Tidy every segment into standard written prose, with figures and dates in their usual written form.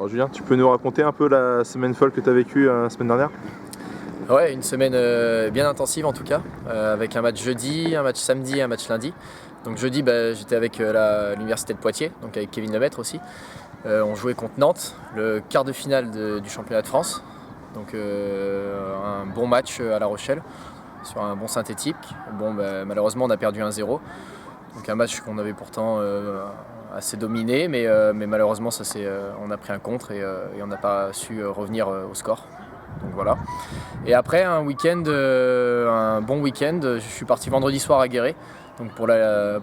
Alors, Julien, tu peux nous raconter un peu la semaine folle que tu as vécue la semaine dernière? Ouais, une semaine bien intensive en tout cas, avec un match jeudi, un match samedi et un match lundi. Donc jeudi, j'étais avec l'université de Poitiers, donc avec Kevin Lemaître aussi. On jouait contre Nantes, le quart de finale du championnat de France. Donc un bon match à La Rochelle, sur un bon synthétique. Malheureusement on a perdu 1-0. Donc un match qu'on avait pourtant assez dominé, mais malheureusement on a pris un contre et on n'a pas su revenir au score. Donc voilà. Et après un bon week-end, je suis parti vendredi soir à Guéret, donc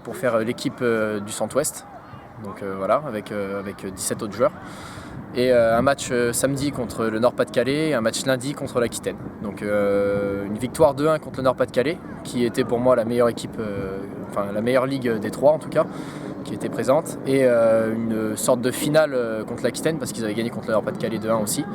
pour faire l'équipe du Centre-Ouest. Donc voilà, avec 17 autres joueurs. Et un match samedi contre le Nord-Pas-de-Calais et un match lundi contre l'Aquitaine. Donc une victoire 2-1 contre le Nord-Pas-de-Calais, qui était pour moi la meilleure équipe, la meilleure ligue des trois en tout cas, qui était présente. Et une sorte de finale contre l'Aquitaine, parce qu'ils avaient gagné contre le Nord-Pas-de-Calais 2-1 aussi,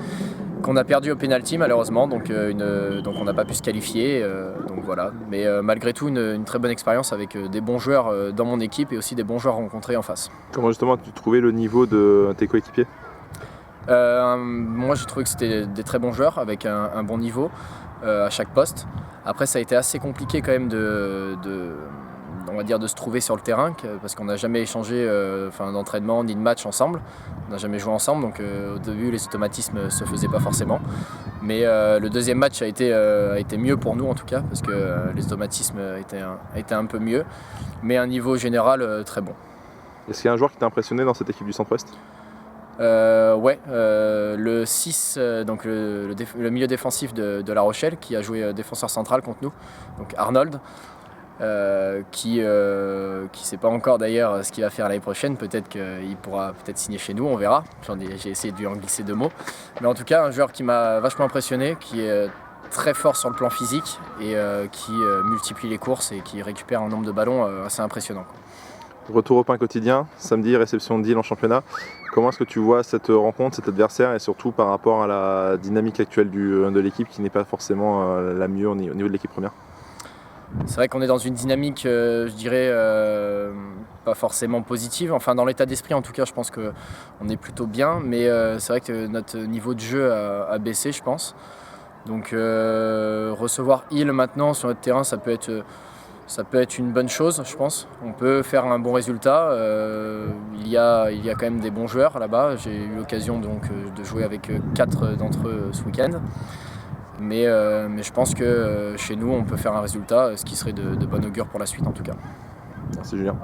qu'on a perdu au pénalty malheureusement, donc on n'a pas pu se qualifier. Donc voilà. Mais malgré tout, une très bonne expérience avec des bons joueurs dans mon équipe et aussi des bons joueurs rencontrés en face. Comment justement tu trouvais le niveau de tes coéquipiers? Moi j'ai trouvé que c'était des très bons joueurs avec un bon niveau à chaque poste. Après ça a été assez compliqué quand même on va dire de se trouver sur le terrain, parce qu'on n'a jamais échangé d'entraînement ni de match ensemble. On n'a jamais joué ensemble, donc au début les automatismes ne se faisaient pas forcément. Mais le deuxième match a été mieux pour nous en tout cas, parce que les automatismes étaient un peu mieux, mais un niveau général très bon. Est-ce qu'il y a un joueur qui t'a impressionné dans cette équipe du Centre-Ouest? Le 6, donc le milieu défensif de La Rochelle, qui a joué défenseur central contre nous, donc Arnold, qui ne sait pas encore d'ailleurs ce qu'il va faire l'année prochaine. Peut-être qu'il pourra signer chez nous, on verra. J'ai essayé de lui en glisser 2 mots. Mais en tout cas, un joueur qui m'a vachement impressionné, qui est très fort sur le plan physique et qui multiplie les courses et qui récupère un nombre de ballons assez impressionnant. Retour au pain quotidien, samedi, réception de Deal en championnat. Comment est-ce que tu vois cette rencontre, cet adversaire, et surtout par rapport à la dynamique actuelle de l'équipe qui n'est pas forcément la mieux au niveau de l'équipe première? C'est vrai qu'on est dans une dynamique, je dirais, pas forcément positive. Enfin, dans l'état d'esprit, en tout cas, je pense qu'on est plutôt bien. Mais c'est vrai que notre niveau de jeu a baissé, je pense. Donc, recevoir Hill maintenant sur notre terrain, ça peut être une bonne chose, je pense. On peut faire un bon résultat. Il y a quand même des bons joueurs là-bas. J'ai eu l'occasion donc de jouer avec 4 d'entre eux ce week-end. Mais je pense que chez nous, on peut faire un résultat, ce qui serait de bon augure pour la suite en tout cas. Merci Julien.